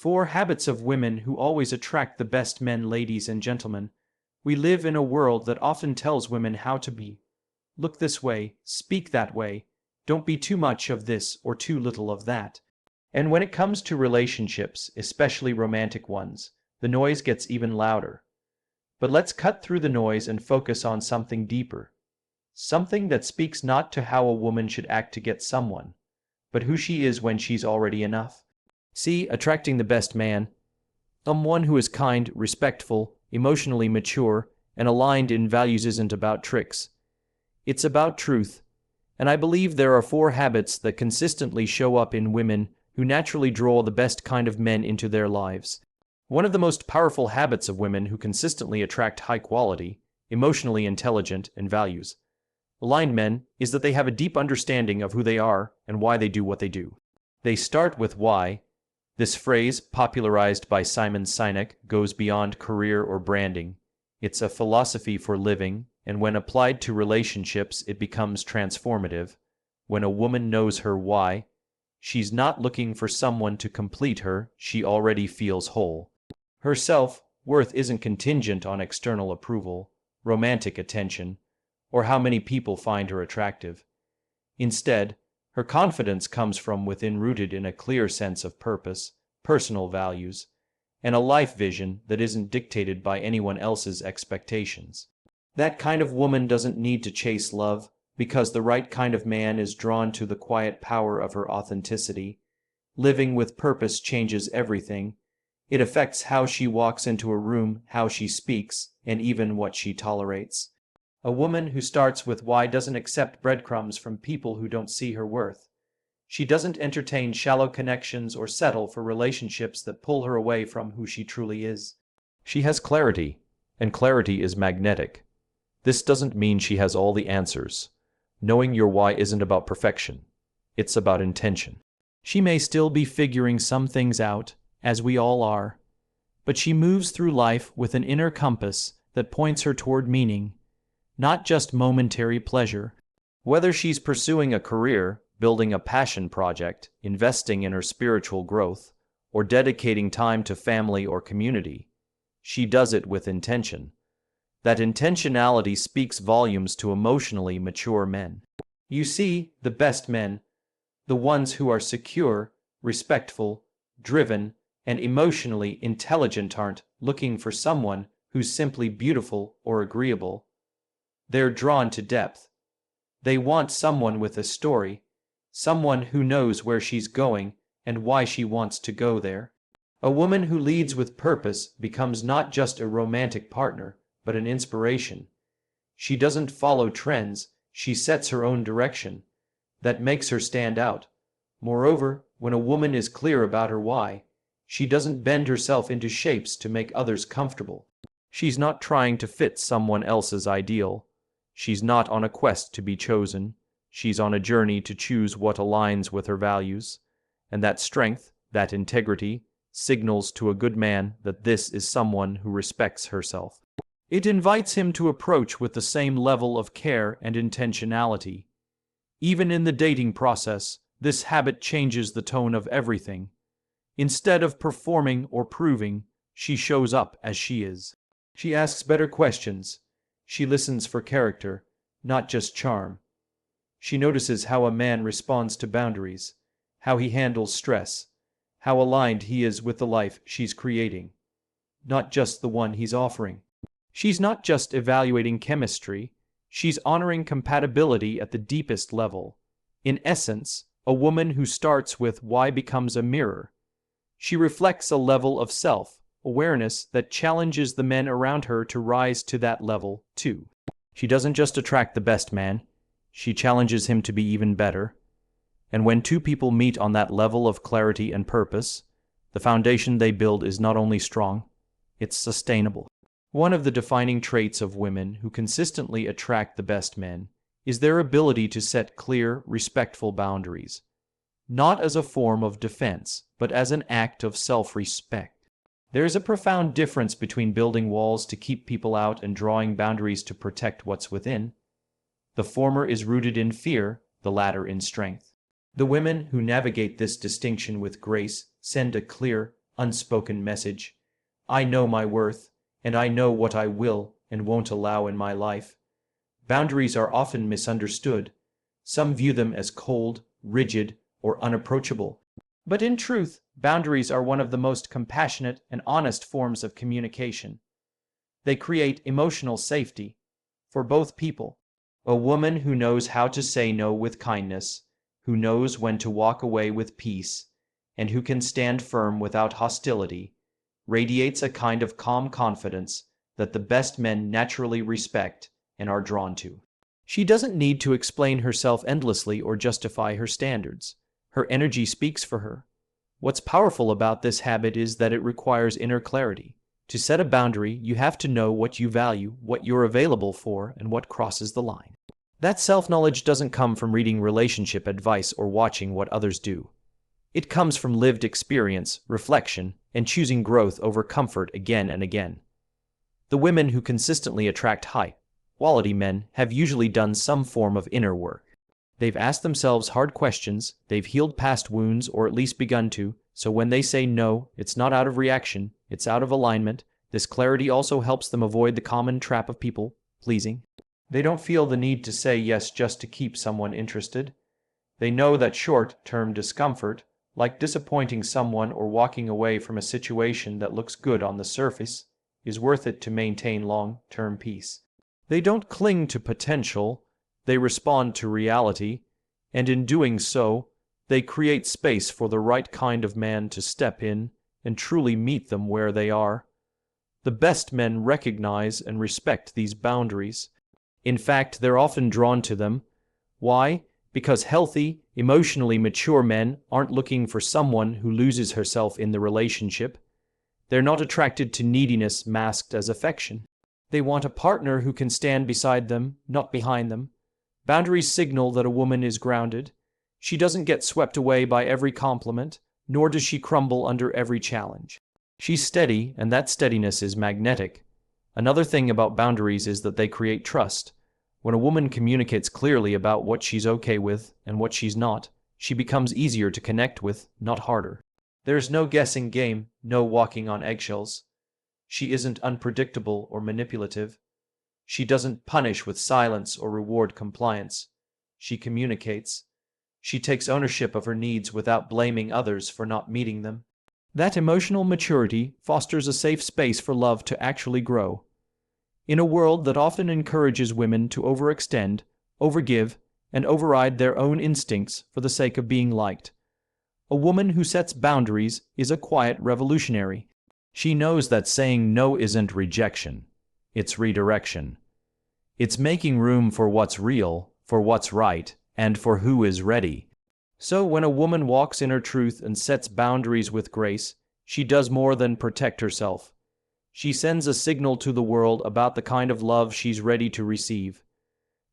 4 habits of women who always attract the best men. Ladies and gentlemen, we live in a world that often tells women how to be. Look this way, speak that way, don't be too much of this or too little of that. And when it comes to relationships, especially romantic ones, the noise gets even louder. But let's cut through the noise and focus on something deeper. Something that speaks not to how a woman should act to get someone, but who she is when she's already enough. See, attracting the best man, someone who is kind, respectful, emotionally mature, and aligned in values isn't about tricks. It's about truth. And I believe there are 4 habits that consistently show up in women who naturally draw the best kind of men into their lives. One of the most powerful habits of women who consistently attract high-quality, emotionally intelligent, and values-aligned men is that they have a deep understanding of who they are and why they do what they do. They start with why. This phrase, popularized by Simon Sinek, goes beyond career or branding. It's a philosophy for living, and when applied to relationships, it becomes transformative. When a woman knows her why, she's not looking for someone to complete her, she already feels whole. Her self-worth isn't contingent on external approval, romantic attention, or how many people find her attractive. Instead, her confidence comes from within, rooted in a clear sense of purpose, personal values, and a life vision that isn't dictated by anyone else's expectations. That kind of woman doesn't need to chase love, because the right kind of man is drawn to the quiet power of her authenticity. Living with purpose changes everything. It affects how she walks into a room, how she speaks, and even what she tolerates. A woman who starts with why doesn't accept breadcrumbs from people who don't see her worth. She doesn't entertain shallow connections or settle for relationships that pull her away from who she truly is. She has clarity, and clarity is magnetic. This doesn't mean she has all the answers. Knowing your why isn't about perfection. It's about intention. She may still be figuring some things out, as we all are, but she moves through life with an inner compass that points her toward meaning, not just momentary pleasure. Whether she's pursuing a career, building a passion project, investing in her spiritual growth, or dedicating time to family or community, she does it with intention. That intentionality speaks volumes to emotionally mature men. You see, the best men, the ones who are secure, respectful, driven, and emotionally intelligent, aren't looking for someone who's simply beautiful or agreeable. They're drawn to depth. They want someone with a story, someone who knows where she's going and why she wants to go there. A woman who leads with purpose becomes not just a romantic partner, but an inspiration. She doesn't follow trends, she sets her own direction. That makes her stand out. Moreover, when a woman is clear about her why, she doesn't bend herself into shapes to make others comfortable. She's not trying to fit someone else's ideal. She's not on a quest to be chosen. She's on a journey to choose what aligns with her values. And that strength, that integrity, signals to a good man that this is someone who respects herself. It invites him to approach with the same level of care and intentionality. Even in the dating process, this habit changes the tone of everything. Instead of performing or proving, she shows up as she is. She asks better questions. She listens for character, not just charm. She notices how a man responds to boundaries, how he handles stress, how aligned he is with the life she's creating, not just the one he's offering. She's not just evaluating chemistry, she's honoring compatibility at the deepest level. In essence, a woman who starts with why becomes a mirror. She reflects a level of self-awareness that challenges the men around her to rise to that level, too. She doesn't just attract the best man, she challenges him to be even better. And when 2 people meet on that level of clarity and purpose, the foundation they build is not only strong, it's sustainable. One of the defining traits of women who consistently attract the best men is their ability to set clear, respectful boundaries, not as a form of defense, but as an act of self-respect. There is a profound difference between building walls to keep people out and drawing boundaries to protect what's within. The former is rooted in fear, the latter in strength. The women who navigate this distinction with grace send a clear, unspoken message. I know my worth, and I know what I will and won't allow in my life. Boundaries are often misunderstood. Some view them as cold, rigid, or unapproachable. But in truth, boundaries are one of the most compassionate and honest forms of communication. They create emotional safety for both people. A woman who knows how to say no with kindness, who knows when to walk away with peace, and who can stand firm without hostility, radiates a kind of calm confidence that the best men naturally respect and are drawn to. She doesn't need to explain herself endlessly or justify her standards. Her energy speaks for her. What's powerful about this habit is that it requires inner clarity. To set a boundary, you have to know what you value, what you're available for, and what crosses the line. That self-knowledge doesn't come from reading relationship advice or watching what others do. It comes from lived experience, reflection, and choosing growth over comfort again and again. The women who consistently attract high-quality men have usually done some form of inner work. They've asked themselves hard questions, they've healed past wounds or at least begun to, so when they say no, it's not out of reaction, it's out of alignment. This clarity also helps them avoid the common trap of people pleasing. They don't feel the need to say yes just to keep someone interested. They know that short-term discomfort, like disappointing someone or walking away from a situation that looks good on the surface, is worth it to maintain long-term peace. They don't cling to potential, they respond to reality, and in doing so, they create space for the right kind of man to step in and truly meet them where they are. The best men recognize and respect these boundaries. In fact, they're often drawn to them. Why? Because healthy, emotionally mature men aren't looking for someone who loses herself in the relationship. They're not attracted to neediness masked as affection. They want a partner who can stand beside them, not behind them. Boundaries signal that a woman is grounded. She doesn't get swept away by every compliment, nor does she crumble under every challenge. She's steady, and that steadiness is magnetic. Another thing about boundaries is that they create trust. When a woman communicates clearly about what she's okay with and what she's not, she becomes easier to connect with, not harder. There's no guessing game, no walking on eggshells. She isn't unpredictable or manipulative. She doesn't punish with silence or reward compliance. She communicates. She takes ownership of her needs without blaming others for not meeting them. That emotional maturity fosters a safe space for love to actually grow. In a world that often encourages women to overextend, overgive, and override their own instincts for the sake of being liked, a woman who sets boundaries is a quiet revolutionary. She knows that saying no isn't rejection, it's redirection. It's making room for what's real, for what's right, and for who is ready. So when a woman walks in her truth and sets boundaries with grace, she does more than protect herself. She sends a signal to the world about the kind of love she's ready to receive.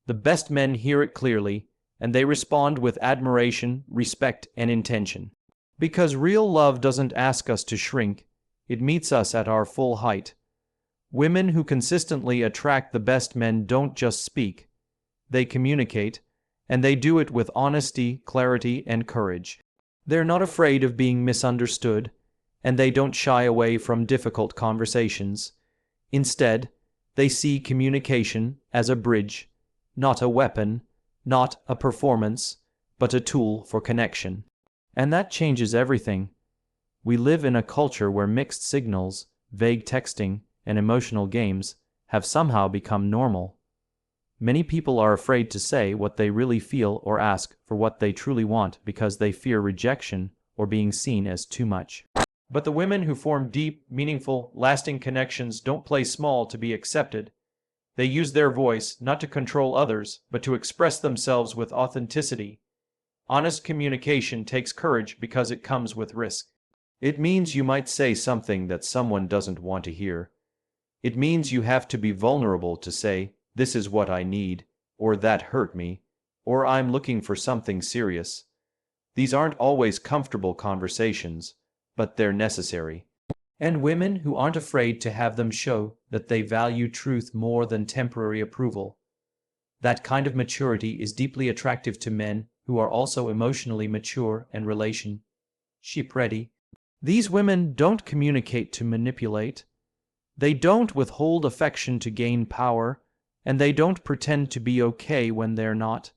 The best men hear it clearly, and they respond with admiration, respect, and intention. Because real love doesn't ask us to shrink, it meets us at our full height. Women who consistently attract the best men don't just speak. They communicate, and they do it with honesty, clarity, and courage. They're not afraid of being misunderstood, and they don't shy away from difficult conversations. Instead, they see communication as a bridge, not a weapon, not a performance, but a tool for connection. And that changes everything. We live in a culture where mixed signals, vague texting, and emotional games have somehow become normal. Many people are afraid to say what they really feel or ask for what they truly want because they fear rejection or being seen as too much. But the women who form deep, meaningful, lasting connections don't play small to be accepted. They use their voice not to control others, but to express themselves with authenticity. Honest communication takes courage because it comes with risk. It means you might say something that someone doesn't want to hear. It means you have to be vulnerable to say, "This is what I need," or "That hurt me," or "I'm looking for something serious." These aren't always comfortable conversations, but they're necessary. And women who aren't afraid to have them show that they value truth more than temporary approval. That kind of maturity is deeply attractive to men who are also emotionally mature and relationship ready. These women don't communicate to manipulate. They don't withhold affection to gain power, and they don't pretend to be okay when they're not.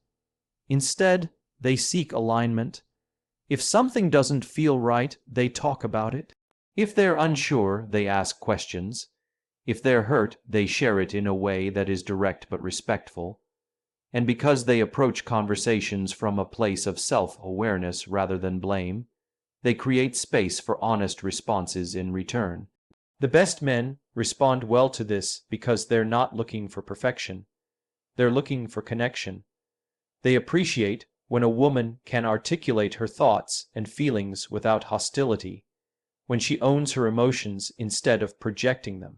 Instead, they seek alignment. If something doesn't feel right, they talk about it. If they're unsure, they ask questions. If they're hurt, they share it in a way that is direct but respectful. And because they approach conversations from a place of self-awareness rather than blame, they create space for honest responses in return. The best men respond well to this because they're not looking for perfection. They're looking for connection. They appreciate when a woman can articulate her thoughts and feelings without hostility, when she owns her emotions instead of projecting them.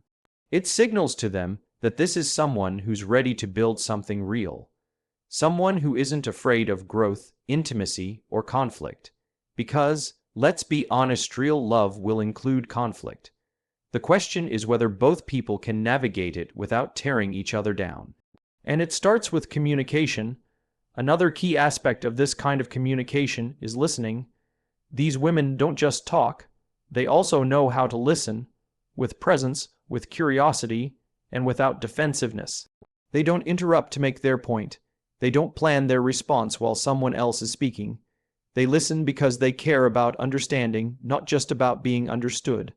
It signals to them that this is someone who's ready to build something real, someone who isn't afraid of growth, intimacy, or conflict. Because, let's be honest, real love will include conflict. The question is whether both people can navigate it without tearing each other down. And it starts with communication. Another key aspect of this kind of communication is listening. These women don't just talk, they also know how to listen, with presence, with curiosity, and without defensiveness. They don't interrupt to make their point. They don't plan their response while someone else is speaking. They listen because they care about understanding, not just about being understood.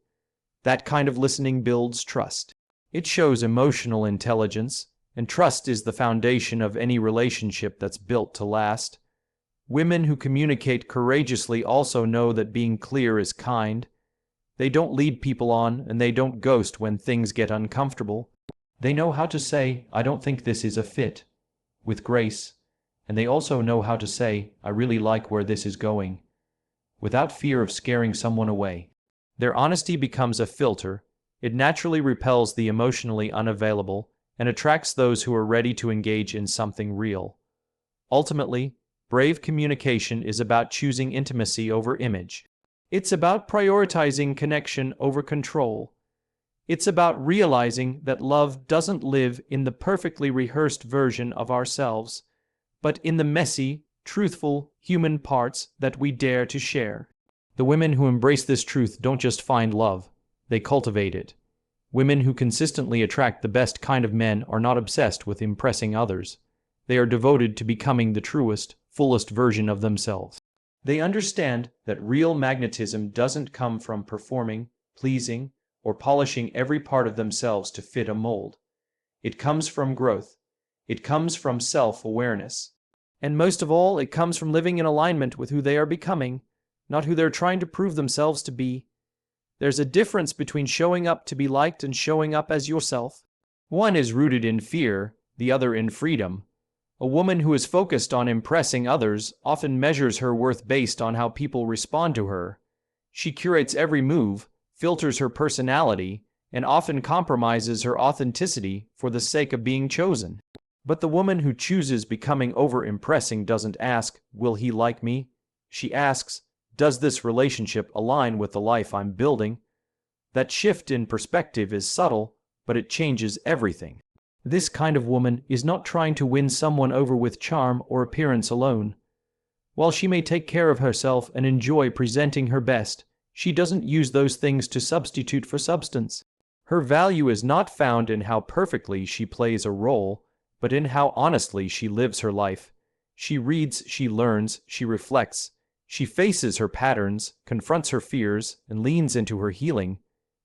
That kind of listening builds trust. It shows emotional intelligence, and trust is the foundation of any relationship that's built to last. Women who communicate courageously also know that being clear is kind. They don't lead people on, and they don't ghost when things get uncomfortable. They know how to say, "I don't think this is a fit," with grace, and they also know how to say, "I really like where this is going," without fear of scaring someone away. Their honesty becomes a filter. It naturally repels the emotionally unavailable and attracts those who are ready to engage in something real. Ultimately, brave communication is about choosing intimacy over image. It's about prioritizing connection over control. It's about realizing that love doesn't live in the perfectly rehearsed version of ourselves, but in the messy, truthful, human parts that we dare to share. The women who embrace this truth don't just find love, they cultivate it. Women who consistently attract the best kind of men are not obsessed with impressing others. They are devoted to becoming the truest, fullest version of themselves. They understand that real magnetism doesn't come from performing, pleasing, or polishing every part of themselves to fit a mold. It comes from growth. It comes from self-awareness. And most of all, it comes from living in alignment with who they are becoming, not who they're trying to prove themselves to be. There's a difference between showing up to be liked and showing up as yourself. One is rooted in fear, the other in freedom. A woman who is focused on impressing others often measures her worth based on how people respond to her. She curates every move, filters her personality, and often compromises her authenticity for the sake of being chosen. But the woman who chooses becoming over-impressing doesn't ask, "Will he like me?" She asks, "Does this relationship align with the life I'm building?" That shift in perspective is subtle, but it changes everything. This kind of woman is not trying to win someone over with charm or appearance alone. While she may take care of herself and enjoy presenting her best, she doesn't use those things to substitute for substance. Her value is not found in how perfectly she plays a role, but in how honestly she lives her life. She reads, she learns, she reflects. She faces her patterns, confronts her fears, and leans into her healing,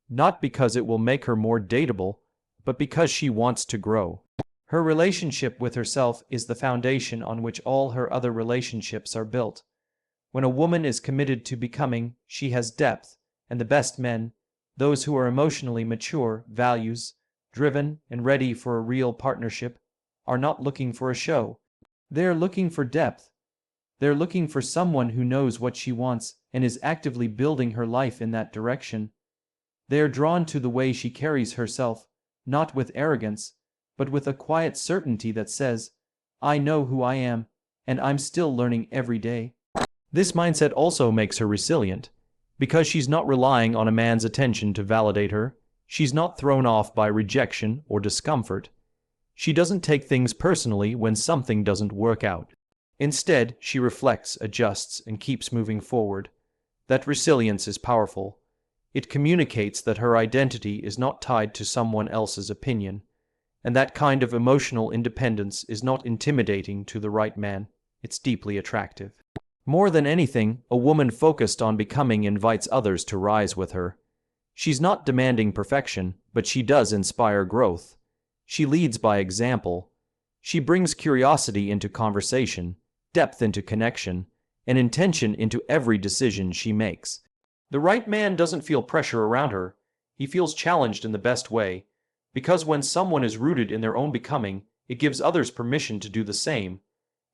not because it will make her more dateable, but because she wants to grow. Her relationship with herself is the foundation on which all her other relationships are built. When a woman is committed to becoming, she has depth, and the best men, those who are emotionally mature, values, driven, and ready for a real partnership, are not looking for a show. They're looking for depth. They're looking for someone who knows what she wants and is actively building her life in that direction. They are drawn to the way she carries herself, not with arrogance, but with a quiet certainty that says, "I know who I am, and I'm still learning every day." This mindset also makes her resilient, because she's not relying on a man's attention to validate her. She's not thrown off by rejection or discomfort. She doesn't take things personally when something doesn't work out. Instead, she reflects, adjusts, and keeps moving forward. That resilience is powerful. It communicates that her identity is not tied to someone else's opinion, and that kind of emotional independence is not intimidating to the right man. It's deeply attractive. More than anything, a woman focused on becoming invites others to rise with her. She's not demanding perfection, but she does inspire growth. She leads by example. She brings curiosity into conversation, depth into connection, and intention into every decision she makes. The right man doesn't feel pressure around her. He feels challenged in the best way, because when someone is rooted in their own becoming, it gives others permission to do the same.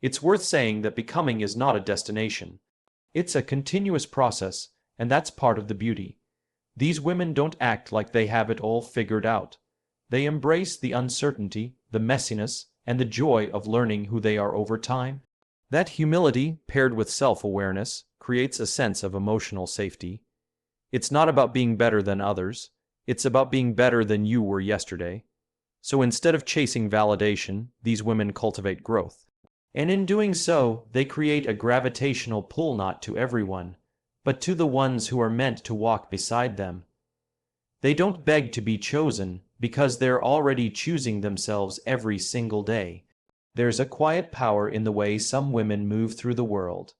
It's worth saying that becoming is not a destination. It's a continuous process, and that's part of the beauty. These women don't act like they have it all figured out. They embrace the uncertainty, the messiness, and the joy of learning who they are over time. That humility, paired with self-awareness, creates a sense of emotional safety. It's not about being better than others. It's about being better than you were yesterday. So instead of chasing validation, these women cultivate growth. And in doing so, they create a gravitational pull not to everyone, but to the ones who are meant to walk beside them. They don't beg to be chosen because they're already choosing themselves every single day. There's a quiet power in the way some women move through the world.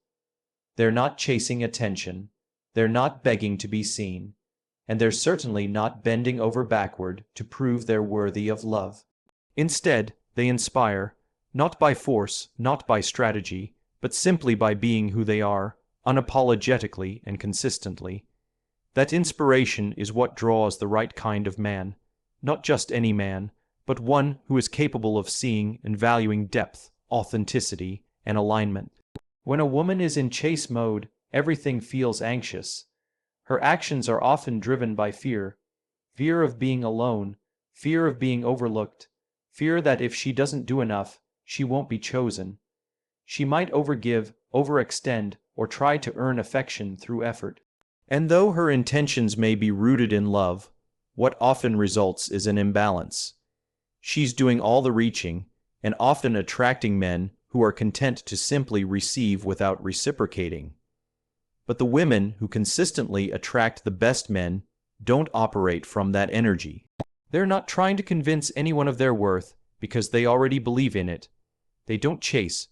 They're not chasing attention, they're not begging to be seen, and they're certainly not bending over backward to prove they're worthy of love. Instead, they inspire, not by force, not by strategy, but simply by being who they are, unapologetically and consistently. That inspiration is what draws the right kind of man, not just any man, but one who is capable of seeing and valuing depth, authenticity, and alignment. When a woman is in chase mode, everything feels anxious. Her actions are often driven by fear of being alone, fear of being overlooked, fear that if she doesn't do enough, she won't be chosen. She might overgive, overextend, or try to earn affection through effort. And though her intentions may be rooted in love, what often results is an imbalance. She's doing all the reaching, and often attracting men who are content to simply receive without reciprocating. But the women who consistently attract the best men don't operate from that energy. They're not trying to convince anyone of their worth because they already believe in it. They don't chase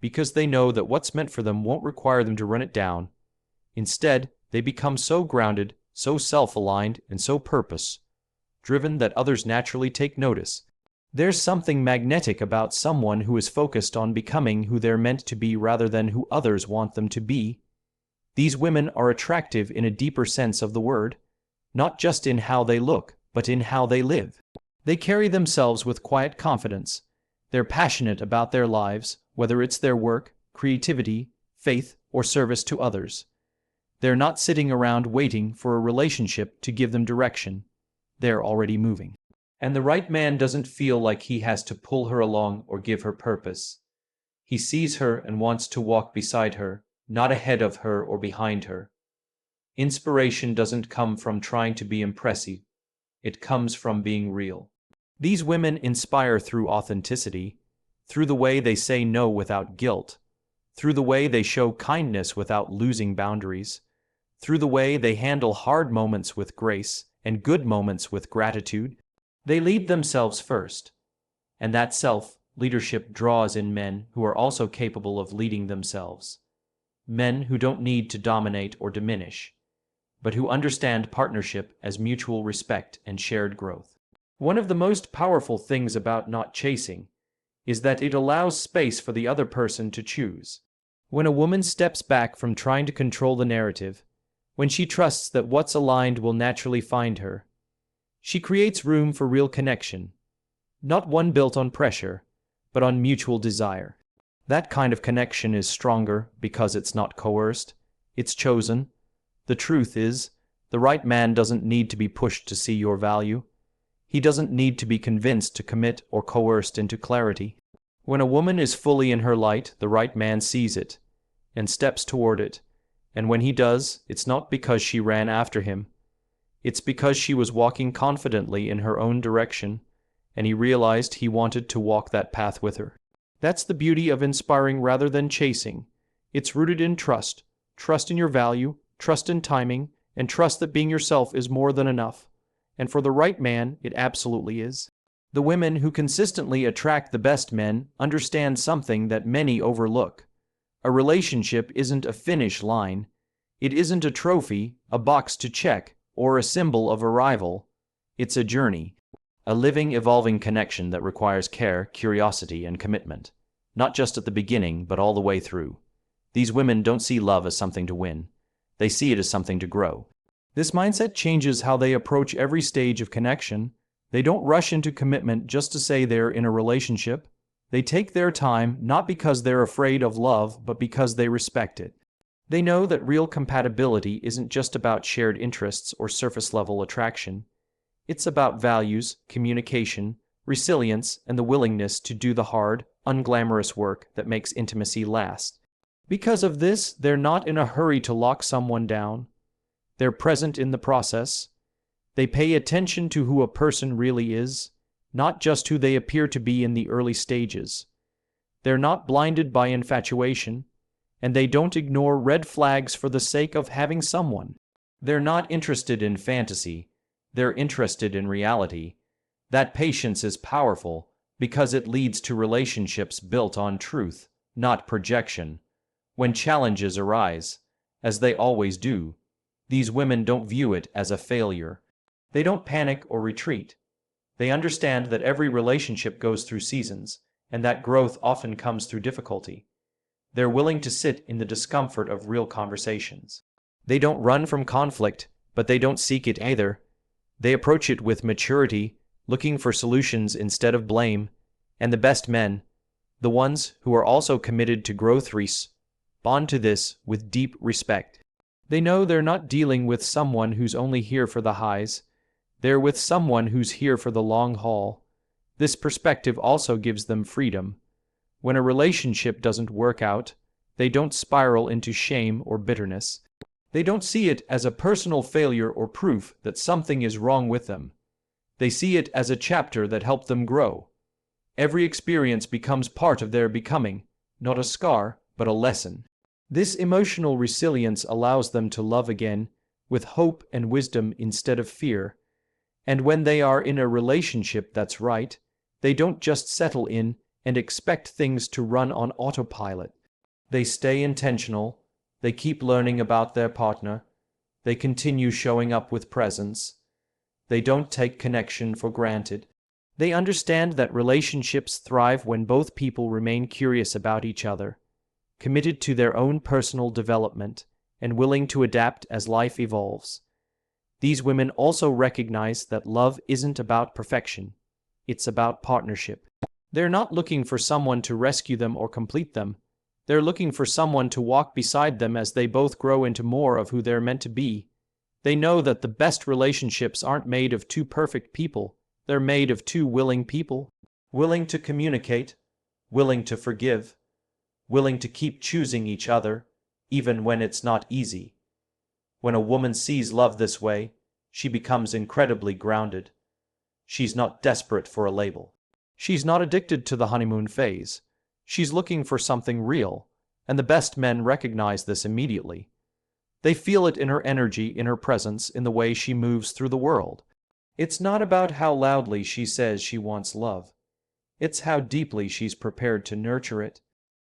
because they know that what's meant for them won't require them to run it down. Instead, they become so grounded, so self-aligned, and so purpose-driven that others naturally take notice. There's something magnetic about someone who is focused on becoming who they're meant to be rather than who others want them to be. These women are attractive in a deeper sense of the word, not just in how they look, but in how they live. They carry themselves with quiet confidence. They're passionate about their lives, whether it's their work, creativity, faith, or service to others. They're not sitting around waiting for a relationship to give them direction. They're already moving. And the right man doesn't feel like he has to pull her along or give her purpose. He sees her and wants to walk beside her, not ahead of her or behind her. Inspiration doesn't come from trying to be impressive. It comes from being real. These women inspire through authenticity, through the way they say no without guilt, through the way they show kindness without losing boundaries, through the way they handle hard moments with grace and good moments with gratitude. They lead themselves first, and that self-leadership draws in men who are also capable of leading themselves. Men who don't need to dominate or diminish, but who understand partnership as mutual respect and shared growth. One of the most powerful things about not chasing is that it allows space for the other person to choose. When a woman steps back from trying to control the narrative, when she trusts that what's aligned will naturally find her, she creates room for real connection, not one built on pressure, but on mutual desire. That kind of connection is stronger because it's not coerced, it's chosen. The truth is, the right man doesn't need to be pushed to see your value. He doesn't need to be convinced to commit or coerced into clarity. When a woman is fully in her light, the right man sees it and steps toward it. And when he does, it's not because she ran after him. It's because she was walking confidently in her own direction, and he realized he wanted to walk that path with her. That's the beauty of inspiring rather than chasing. It's rooted in trust in your value, trust in timing, and trust that being yourself is more than enough. And for the right man, it absolutely is. The women who consistently attract the best men understand something that many overlook. A relationship isn't a finish line. It isn't a trophy, a box to check, or a symbol of arrival. It's a journey, a living, evolving connection that requires care, curiosity, and commitment. Not just at the beginning, but all the way through. These women don't see love as something to win. They see it as something to grow. This mindset changes how they approach every stage of connection. They don't rush into commitment just to say they're in a relationship. They take their time, not because they're afraid of love, but because they respect it. They know that real compatibility isn't just about shared interests or surface-level attraction. It's about values, communication, resilience, and the willingness to do the hard, unglamorous work that makes intimacy last. Because of this, they're not in a hurry to lock someone down. They're present in the process. They pay attention to who a person really is, not just who they appear to be in the early stages. They're not blinded by infatuation, and they don't ignore red flags for the sake of having someone. They're not interested in fantasy. They're interested in reality. That patience is powerful because it leads to relationships built on truth, not projection. When challenges arise, as they always do, these women don't view it as a failure. They don't panic or retreat. They understand that every relationship goes through seasons, and that growth often comes through difficulty. They're willing to sit in the discomfort of real conversations. They don't run from conflict, but they don't seek it either. They approach it with maturity, looking for solutions instead of blame. And the best men, the ones who are also committed to growth, respond to this with deep respect. They know they're not dealing with someone who's only here for the highs. They're with someone who's here for the long haul. This perspective also gives them freedom. When a relationship doesn't work out, they don't spiral into shame or bitterness. They don't see it as a personal failure or proof that something is wrong with them. They see it as a chapter that helped them grow. Every experience becomes part of their becoming, not a scar, but a lesson. This emotional resilience allows them to love again with hope and wisdom instead of fear. And when they are in a relationship that's right, they don't just settle in and expect things to run on autopilot. They stay intentional, they keep learning about their partner, they continue showing up with presence. They don't take connection for granted. They understand that relationships thrive when both people remain curious about each other, committed to their own personal development, and willing to adapt as life evolves. These women also recognize that love isn't about perfection, it's about partnership. They're not looking for someone to rescue them or complete them. They're looking for someone to walk beside them as they both grow into more of who they're meant to be. They know that the best relationships aren't made of two perfect people, they're made of two willing people, willing to communicate, willing to forgive, willing to keep choosing each other, even when it's not easy. When a woman sees love this way, she becomes incredibly grounded. She's not desperate for a label. She's not addicted to the honeymoon phase. She's looking for something real, and the best men recognize this immediately. They feel it in her energy, in her presence, in the way she moves through the world. It's not about how loudly she says she wants love. It's how deeply she's prepared to nurture it.